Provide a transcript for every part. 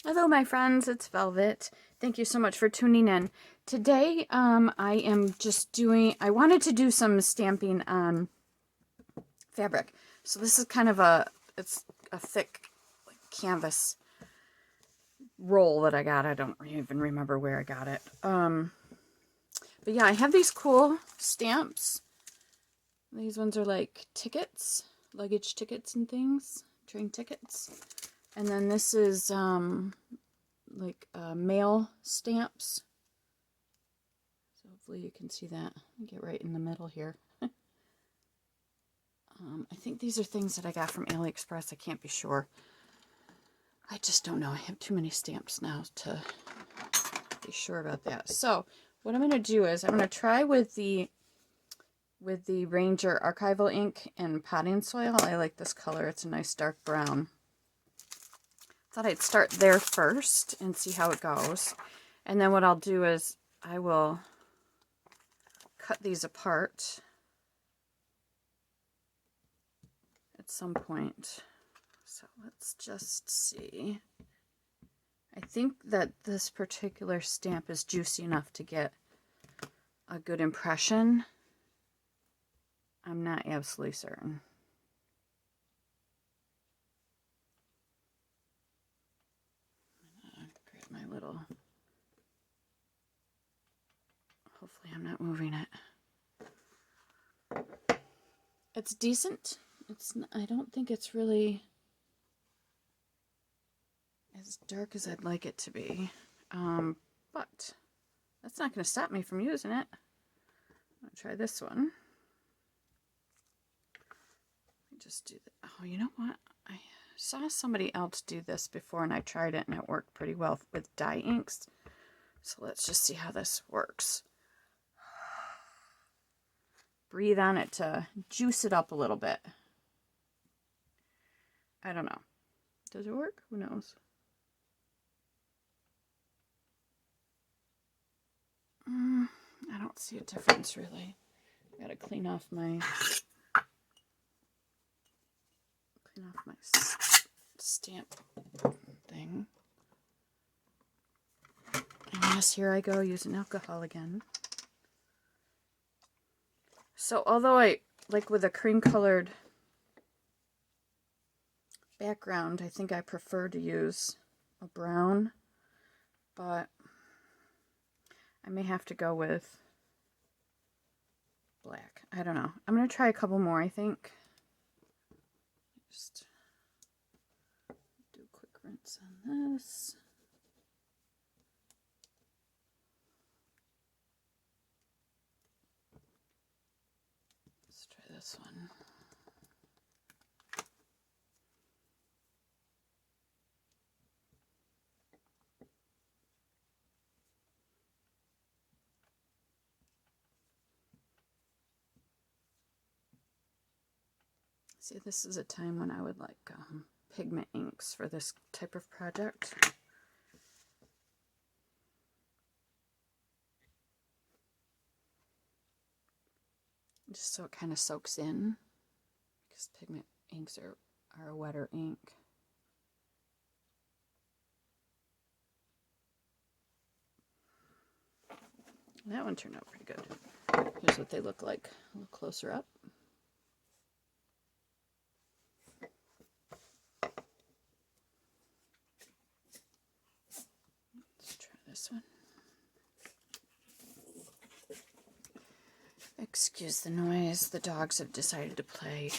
Hello, my friends. It's Velvet. Thank you so much for tuning in. Today, I am just I wanted to do some stamping on fabric. So this is kind of it's a thick canvas roll that I got. I don't even remember where I got it. But yeah, I have these cool stamps. These ones are like tickets, luggage tickets and things, train tickets. And then this is, like mail stamps. So hopefully you can see that. Get right in the middle here. I think these are things that I got from AliExpress. I can't be sure. I just don't know. I have too many stamps now to be sure about that. So what I'm going to do is I'm going to try with the Ranger archival ink and potting soil. I like this color. It's a nice dark brown. Thought I'd start there first and see how it goes. And then what I'll do is I will cut these apart at some point. So let's just see. I think that this particular stamp is juicy enough to get a good impression. I'm not absolutely certain. Grab my little... Hopefully I'm not moving it. It's decent. I don't think it's really as dark as I'd like it to be. But that's not going to stop me from using it. I'll try this one. Just do that. Oh, you know what? I saw somebody else do this before and I tried it and it worked pretty well with dye inks. So let's just see how this works. Breathe on it to juice it up a little bit. I don't know. Does it work? Who knows? I don't see a difference really. I gotta clean off my stamp thing. And yes, here I go using alcohol again. So although I like with a cream colored background, I think I prefer to use a brown, but I may have to go with black. I don't know. I'm going to try a couple more, I think. Just do a quick rinse on this. Let's try this one. See, this is a time when I would like pigment inks for this type of project. Just so it kind of soaks in, because pigment inks are a wetter ink. That one turned out pretty good. Here's what they look like a little closer up. Let's try this one. Excuse the noise. The dogs have decided to play.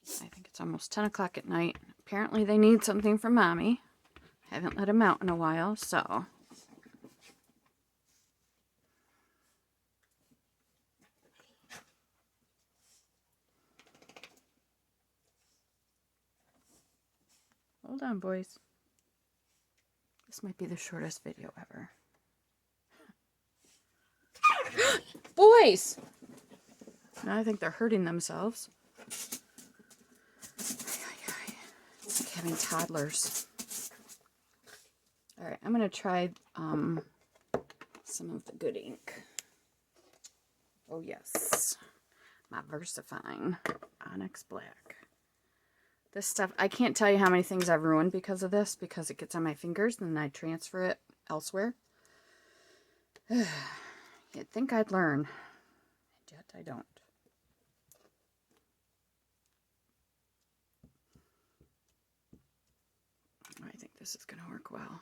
I think it's almost 10 o'clock at night. Apparently they need something from Mommy. Haven't let them out in a while, so... Hold on, boys. This might be the shortest video ever. Boys! Now I think they're hurting themselves. It's like having toddlers. Alright, I'm going to try some of the good ink. Oh yes, my VersaFine Onyx Black. This stuff, I can't tell you how many things I've ruined because of this, because it gets on my fingers and then I transfer it elsewhere. You'd think I'd learn, and yet I don't. I think this is going to work well.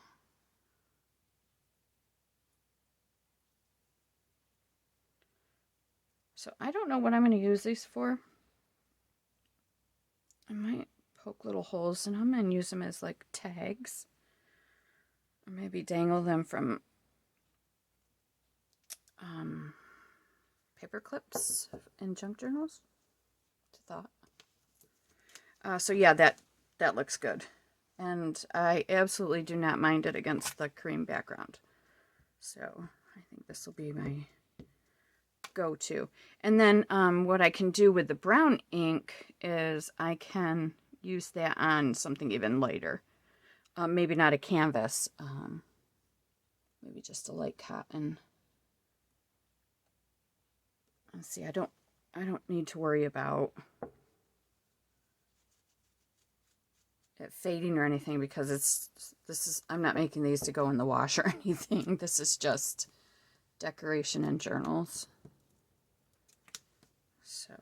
So I don't know what I'm going to use these for. I might poke little holes in them and use them as like tags. Or maybe dangle them from paper clips in junk journals. It's a thought. So yeah, that looks good. And I absolutely do not mind it against the cream background. So I think this will be my go-to. And then what I can do with the brown ink is I can use that on something even lighter. Maybe not a canvas. Maybe just a light cotton. Let's see, I don't need to worry about it fading or anything, because I'm not making these to go in the wash or anything. This is just decoration in journals. So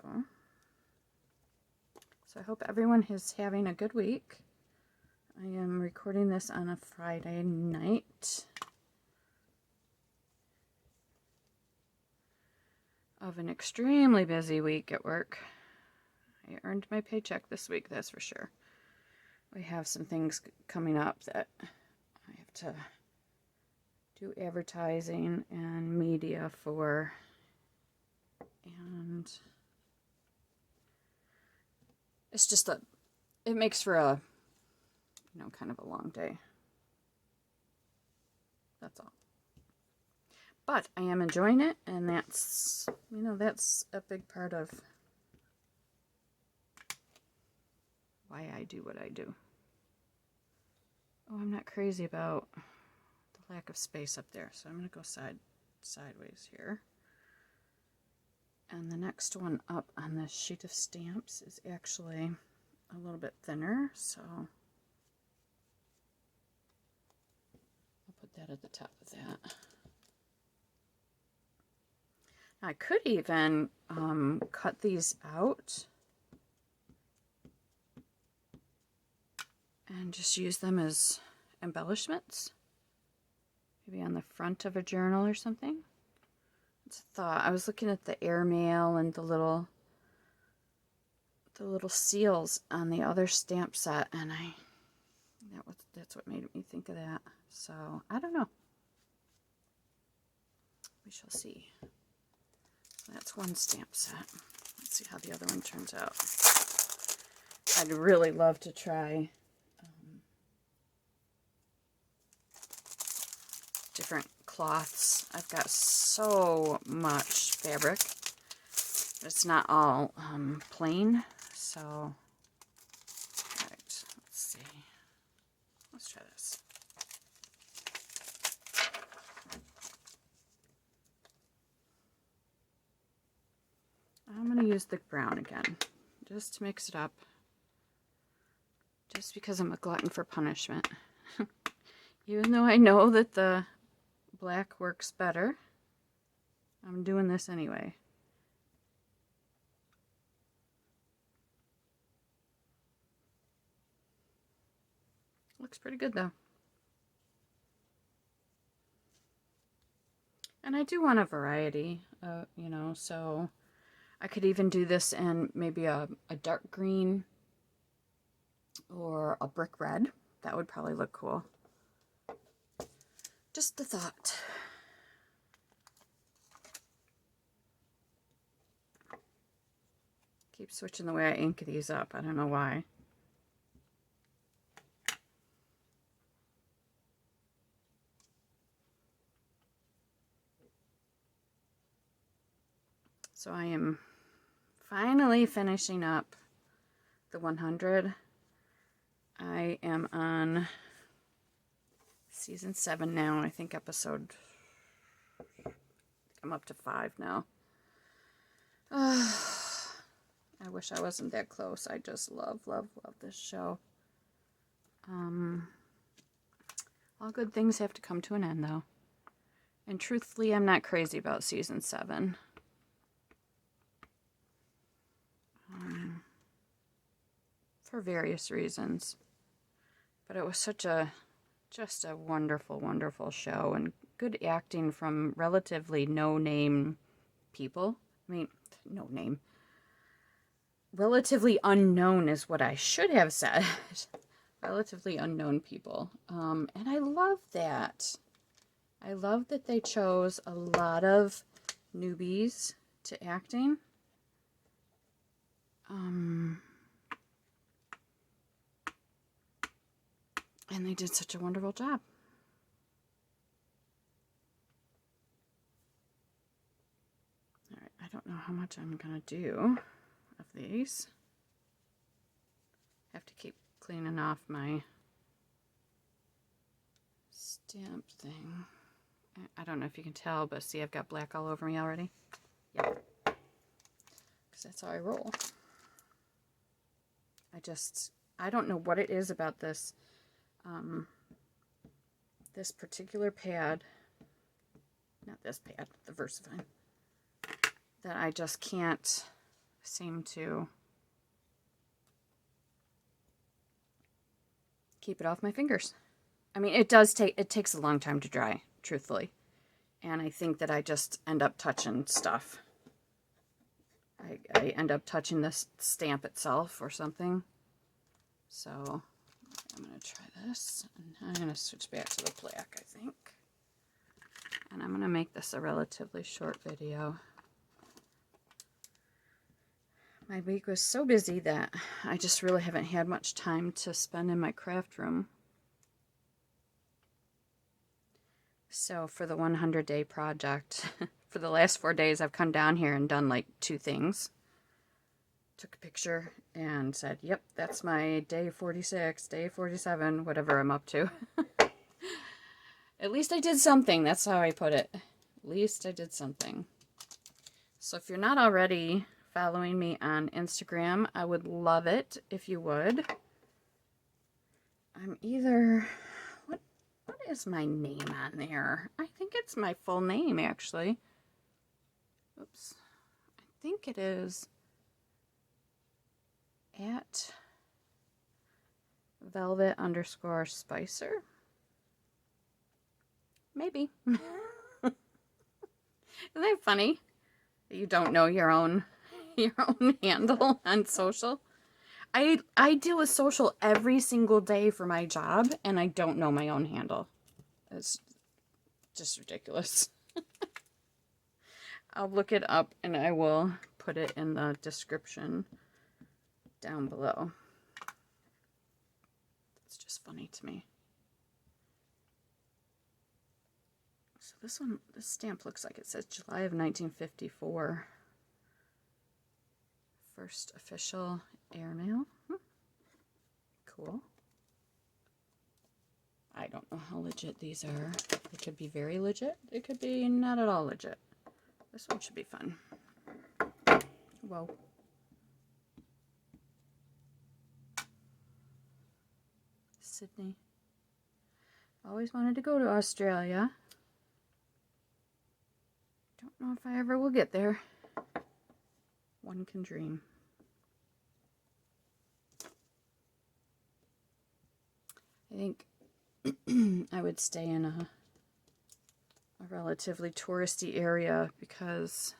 I hope everyone is having a good week. I am recording this on a Friday night of an extremely busy week at work. I earned my paycheck this week, that's for sure. We have some things coming up that I have to do advertising and media for, and it's just that it makes for a, kind of a long day. That's all. But I am enjoying it, and that's, that's a big part of why I do what I do. Oh, I'm not crazy about the lack of space up there, so I'm going to go sideways here. And the next one up on this sheet of stamps is actually a little bit thinner, so I'll put that at the top of that. I could even cut these out and just use them as embellishments, maybe on the front of a journal or something. It's a thought. I was looking at the airmail and the little seals on the other stamp set, and that's what made me think of that. So I don't know. We shall see. That's one stamp set. Let's see how the other one turns out. I'd really love to try different cloths. I've got so much fabric. It's not all plain, so all right, let's see. Let's try this. I'm going to use the brown again, just to mix it up. Just because I'm a glutton for punishment. Even though I know that the black works better, I'm doing this anyway. Looks pretty good though. And I do want a variety, so I could even do this in maybe a dark green or a brick red. That would probably look cool. Just a thought. Keep switching the way I ink these up. I don't know why. So I am finally finishing up the 100. I am on season 7 now. I think I'm up to 5 now. I I wish I wasn't that close. I just love, love, love this show. All good things have to come to an end, though. And truthfully, I'm not crazy about season 7. For various reasons. But it was just a wonderful, wonderful show, and good acting from relatively no-name people. I mean, no name. Relatively unknown is what I should have said. Relatively unknown people. And I love that. I love that they chose a lot of newbies to acting. And they did such a wonderful job. All right, I don't know how much I'm going to do of these. I have to keep cleaning off my stamp thing. I don't know if you can tell, but see, I've got black all over me already. Yep. Because that's how I roll. I don't know what it is about this, this particular pad, not this pad, the Versafine, that I just can't seem to keep it off my fingers. I mean, it takes a long time to dry, truthfully. And I think that I just end up touching stuff. I end up touching the stamp itself or something. So I'm going to try this. And I'm going to switch back to the black, I think. And I'm going to make this a relatively short video. My week was so busy that I just really haven't had much time to spend in my craft room. So for the 100-day project, for the last 4 days, I've come down here and done like 2 things. Took a picture and said, yep, that's my day 46, day 47, whatever I'm up to. At least I did something. That's how I put it. At least I did something. So if you're not already following me on Instagram, I would love it if you would. I'm either... What is my name on there? I think it's my full name, actually. Oops. I think it is at velvet_spicer. Maybe. Isn't that funny? You don't know your own handle on social? I deal with social every single day for my job, and I don't know my own handle. It's just ridiculous. I'll look it up, and I will put it in the description down below. It's just funny to me. So this stamp looks like it says July of 1954. First official airmail. Cool. I don't know how legit these are. They could be very legit. They could be not at all legit. This one should be fun. Whoa. Sydney. Always wanted to go to Australia. Don't know if I ever will get there. One can dream. I think I would stay in a relatively touristy area because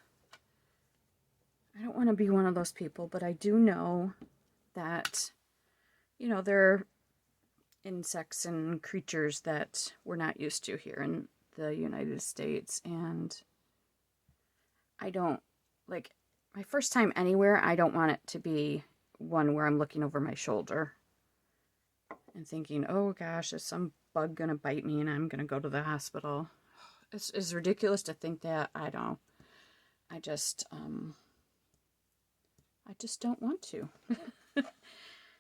I don't want to be one of those people, but I do know that, you know, there are insects and creatures that we're not used to here in the United States, and I don't, like, my first time anywhere, I don't want it to be one where I'm looking over my shoulder and thinking, oh gosh, is some bug gonna bite me and I'm gonna go to the hospital? It's ridiculous to think that. I don't. I just don't want to.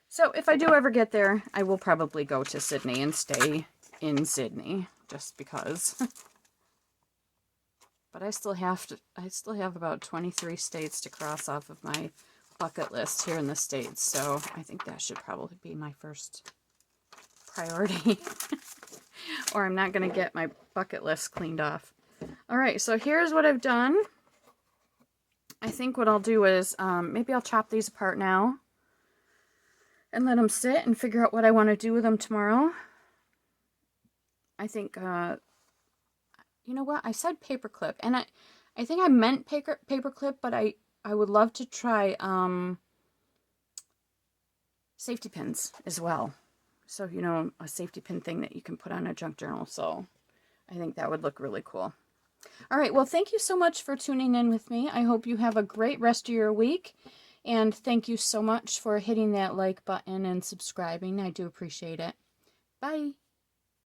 So if I do ever get there, I will probably go to Sydney and stay in Sydney just because. But I still have about 23 states to cross off of my bucket list here in the States, so I think that should probably be my first priority. Or I'm not going to get my bucket list cleaned off. All right, so here's what I've done. I think what I'll do is maybe I'll chop these apart now and let them sit and figure out what I want to do with them tomorrow. I think, you know what? I said paper clip, and I think I meant paper clip, but I would love to try safety pins as well. So, you know, a safety pin thing that you can put on a junk journal. So I think that would look really cool. All right. Well, thank you so much for tuning in with me. I hope you have a great rest of your week. And thank you so much for hitting that like button and subscribing. I do appreciate it. Bye.